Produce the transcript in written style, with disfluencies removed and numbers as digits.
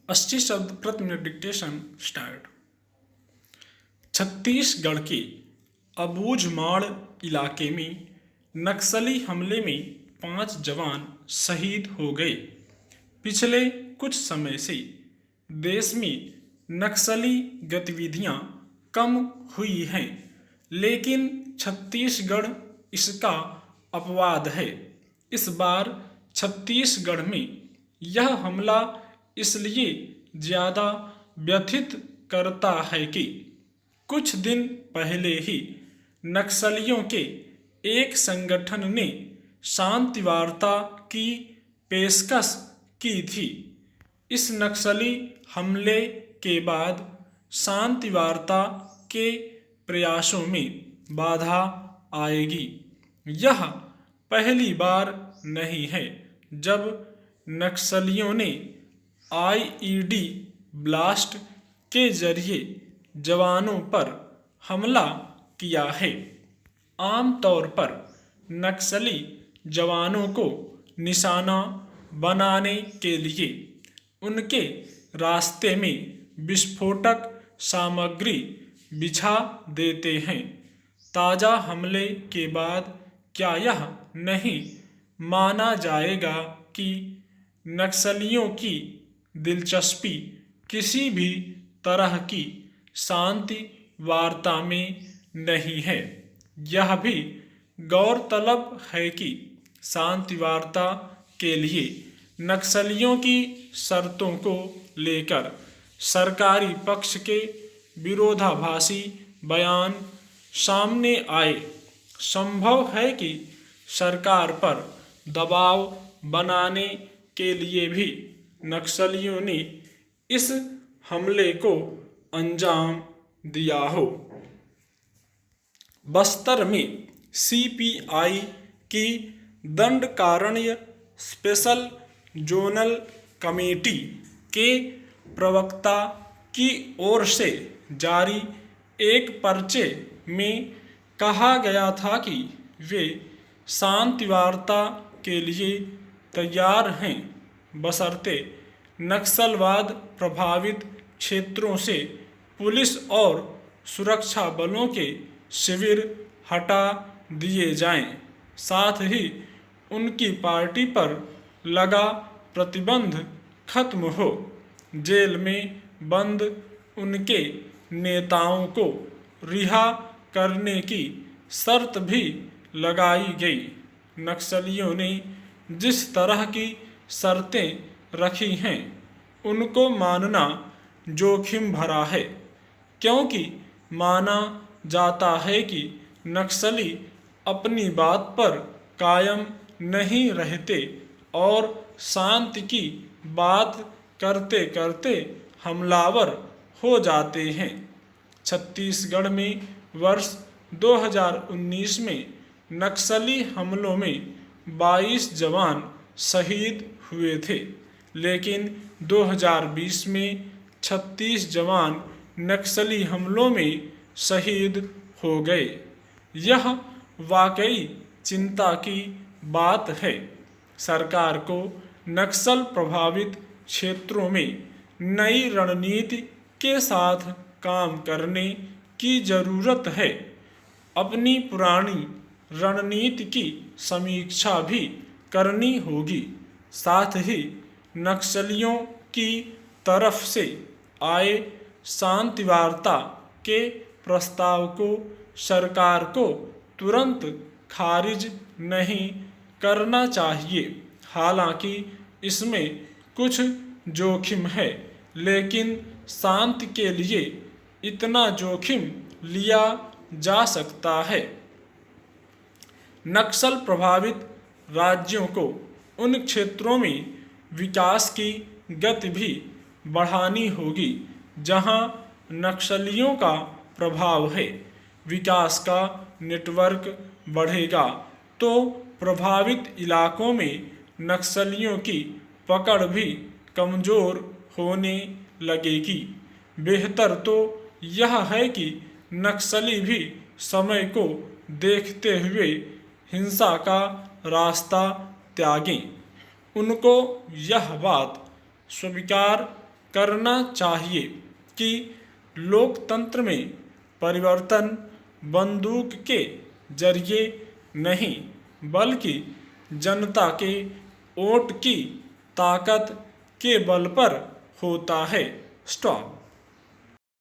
80 शब्द प्रति minute dictation start. Chhattisgarh के अबूझमाड़ इलाके में नक्सली हमले में 5 जवान शहीद हो गए। पिछले कुछ समय से देश में नक्सली गतिविधियां कम हुई हैं, लेकिन छत्तीसगढ़ इसका अपवाद है। इस बार छत्तीसगढ़ में यह हमला इसलिए ज़्यादा व्यथित करता है कि कुछ दिन पहले ही नक्सलियों के एक संगठन ने शांति वार्ता की पेशकश की थी। इस नक्सली हमले के बाद शांति वार्ता के प्रयासों में बाधा आएगी। यह पहली बार नहीं है जब नक्सलियों ने आईईडी ब्लास्ट के जरिए जवानों पर हमला किया है। आमतौर पर नक्सली जवानों को निशाना बनाने के लिए उनके रास्ते में विस्फोटक सामग्री बिछा देते हैं। ताज़ा हमले के बाद क्या यह नहीं माना जाएगा कि नक्सलियों की दिलचस्पी किसी भी तरह की शांति वार्ता में नहीं है? यह भी गौरतलब है कि शांति वार्ता के लिए नक्सलियों की शर्तों को लेकर सरकारी पक्ष के विरोधाभासी बयान सामने आए। संभव है कि सरकार पर दबाव बनाने के लिए भी नक्सलियों ने इस हमले को अंजाम दिया हो। बस्तर में सीपीआई की दंडकारण्य स्पेशल जोनल कमेटी के प्रवक्ता की ओर से जारी एक पर्चे में कहा गया था कि वे शांति वार्ता के लिए तैयार हैं, बशर्ते नक्सलवाद प्रभावित क्षेत्रों से पुलिस और सुरक्षा बलों के शिविर हटा दिए जाएं, साथ ही उनकी पार्टी पर लगा प्रतिबंध खत्म हो। जेल में बंद उनके नेताओं को रिहा करने की शर्त भी लगाई गई। नक्सलियों ने जिस तरह की शर्तें रखी हैं, उनको मानना जोखिम भरा है, क्योंकि माना जाता है कि नक्सली अपनी बात पर कायम नहीं रहते और शांति की बात करते करते हमलावर हो जाते हैं। छत्तीसगढ़ में वर्ष 2019 में नक्सली हमलों में 22 जवान शहीद हुए थे, लेकिन 2020 में 36 जवान नक्सली हमलों में शहीद हो गए। यह वाकई चिंता की बात है। सरकार को नक्सल प्रभावित क्षेत्रों में नई रणनीति के साथ काम करने की जरूरत है। अपनी पुरानी रणनीति की समीक्षा भी करनी होगी। साथ ही नक्सलियों की तरफ से आए शांति वार्ता के प्रस्ताव को सरकार को तुरंत खारिज नहीं करना चाहिए। हालांकि इसमें कुछ जोखिम है, लेकिन शांति के लिए इतना जोखिम लिया जा सकता है। नक्सल प्रभावित राज्यों को उन क्षेत्रों में विकास की गति भी बढ़ानी होगी जहां नक्सलियों का प्रभाव है। विकास का नेटवर्क बढ़ेगा तो प्रभावित इलाकों में नक्सलियों की पकड़ भी कमज़ोर होने लगेगी। बेहतर तो यह है कि नक्सली भी समय को देखते हुए हिंसा का रास्ता त्यागें। उनको यह बात स्वीकार करना चाहिए कि लोकतंत्र में परिवर्तन बंदूक के जरिए नहीं बल्कि जनता के वोट की ताकत के बल पर होता है। स्टॉप।